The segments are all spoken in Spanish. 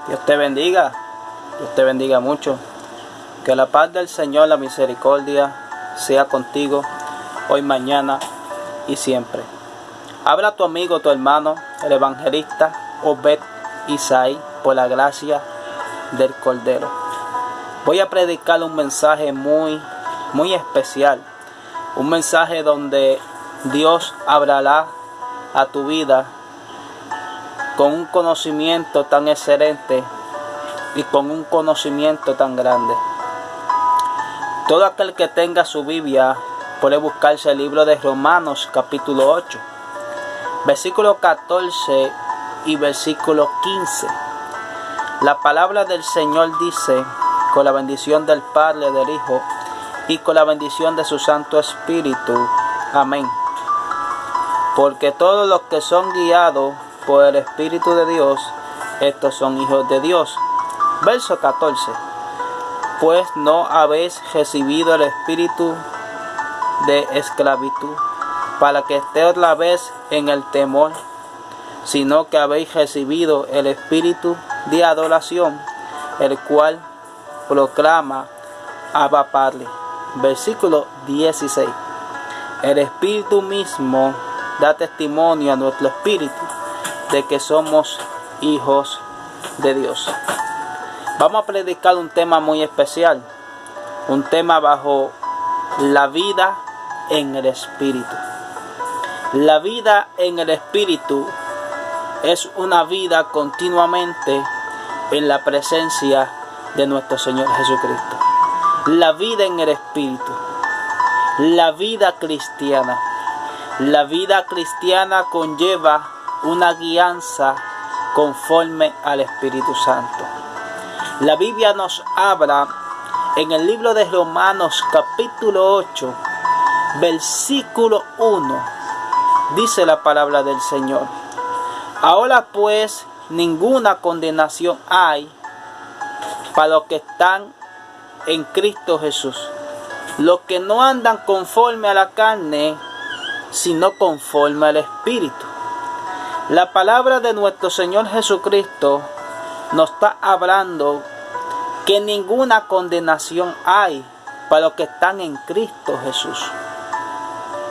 Dios te bendiga. Dios te bendiga mucho. Que la paz del Señor, la misericordia, sea contigo hoy, mañana y siempre. Habla tu amigo, tu hermano, el evangelista Obed Isaí, por la gracia del Cordero. Voy a predicar un mensaje muy especial. Un mensaje donde Dios hablará a tu vida con un conocimiento tan excelente y con un conocimiento tan grande. Todo aquel que tenga su Biblia puede buscarse el libro de Romanos capítulo 8, versículo 14 y versículo 15. La palabra del Señor dice: con la bendición del Padre, del Hijo y con la bendición de su Santo Espíritu. Amén. Porque todos los que son guiados por el Espíritu de Dios, estos son hijos de Dios. Verso 14. Pues no habéis recibido el espíritu de esclavitud, para que esté otra vez en el temor, sino que habéis recibido el espíritu de adoración, el cual proclama Abba Padre. Versículo 16. El Espíritu mismo da testimonio a nuestro espíritu de que somos hijos de Dios. Vamos a predicar un tema muy especial, un tema bajo la vida en el Espíritu. La vida en el Espíritu es una vida continuamente en la presencia de nuestro Señor Jesucristo. La vida en el Espíritu, la vida cristiana. La vida cristiana conlleva una guianza conforme al Espíritu Santo. La Biblia nos habla en el libro de Romanos capítulo 8, versículo 1. Dice la palabra del Señor: ahora pues ninguna condenación hay para los que están en Cristo Jesús, los que no andan conforme a la carne, sino conforme al Espíritu. La palabra de nuestro Señor Jesucristo nos está hablando que ninguna condenación hay para los que están en Cristo Jesús.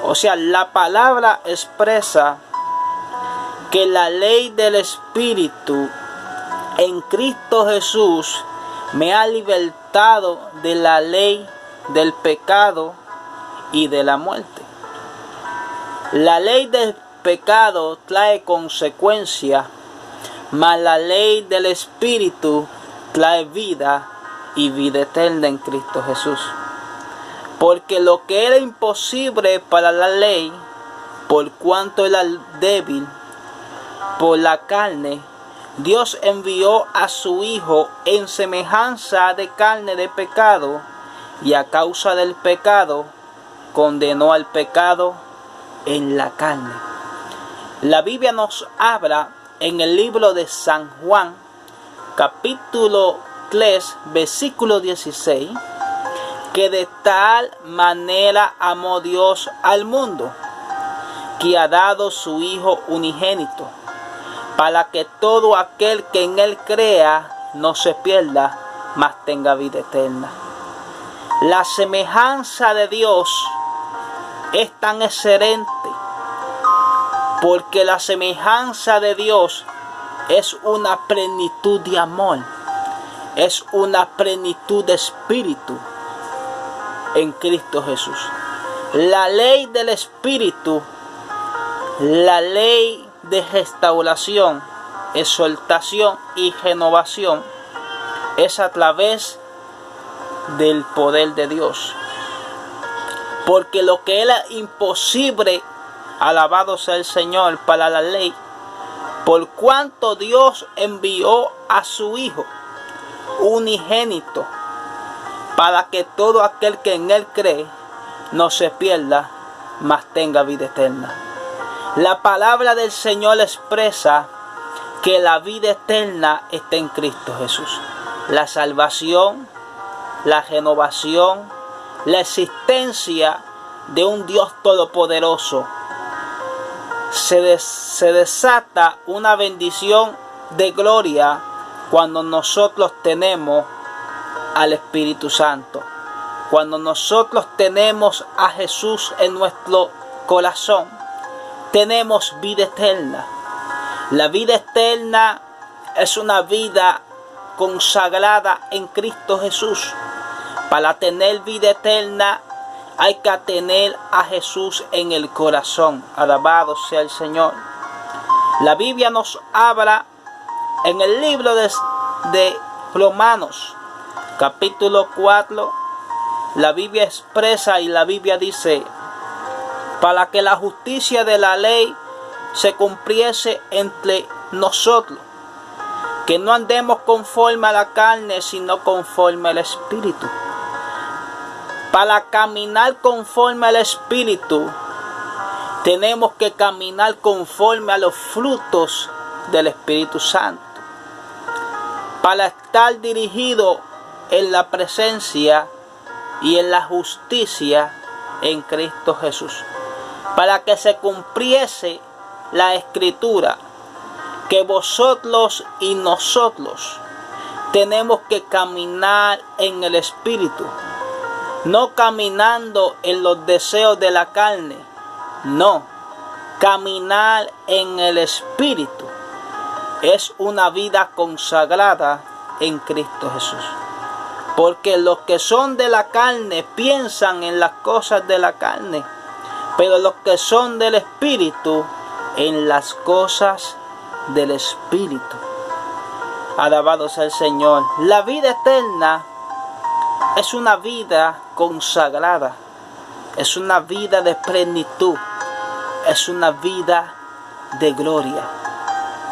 O sea, la palabra expresa que la ley del Espíritu en Cristo Jesús me ha libertado de la ley del pecado y de la muerte. La ley del pecado trae consecuencias, mas la ley del Espíritu trae vida y vida eterna en Cristo Jesús. Porque lo que era imposible para la ley, por cuanto era débil por la carne, Dios envió a su Hijo en semejanza de carne de pecado, y a causa del pecado condenó al pecado en la carne. La Biblia nos habla en el libro de San Juan, capítulo 3, versículo 16, que de tal manera amó Dios al mundo, que ha dado su Hijo unigénito, para que todo aquel que en Él crea no se pierda, mas tenga vida eterna. La semejanza de Dios es tan excelente, porque la semejanza de Dios es una plenitud de amor, es una plenitud de espíritu en Cristo Jesús. La ley del Espíritu, la ley de restauración, exhortación y renovación, es a través del poder de Dios. Porque lo que era imposible, alabado sea el Señor, para la ley, por cuanto Dios envió a su Hijo unigénito, para que todo aquel que en Él cree no se pierda, mas tenga vida eterna. La palabra del Señor expresa que la vida eterna está en Cristo Jesús. La salvación, la renovación, la existencia de un Dios todopoderoso. Se desata una bendición de gloria cuando nosotros tenemos al Espíritu Santo. Cuando nosotros tenemos a Jesús en nuestro corazón, tenemos vida eterna. La vida eterna es una vida consagrada en Cristo Jesús. Para tener vida eterna hay que tener a Jesús en el corazón. Alabado sea el Señor. La Biblia nos habla en el libro de Romanos, capítulo 4. La Biblia expresa y la Biblia dice: para que la justicia de la ley se cumpliese entre nosotros, que no andemos conforme a la carne, sino conforme al Espíritu. Para caminar conforme al Espíritu, tenemos que caminar conforme a los frutos del Espíritu Santo. Para estar dirigido en la presencia y en la justicia en Cristo Jesús. Para que se cumpliese la Escritura, que vosotros y nosotros tenemos que caminar en el Espíritu, no caminando en los deseos de la carne, no, caminar en el Espíritu es una vida consagrada en Cristo Jesús. Porque los que son de la carne piensan en las cosas de la carne, pero los que son del Espíritu, en las cosas del Espíritu. Alabado sea el Señor. La vida eterna es una vida consagrada, es una vida de plenitud, es una vida de gloria.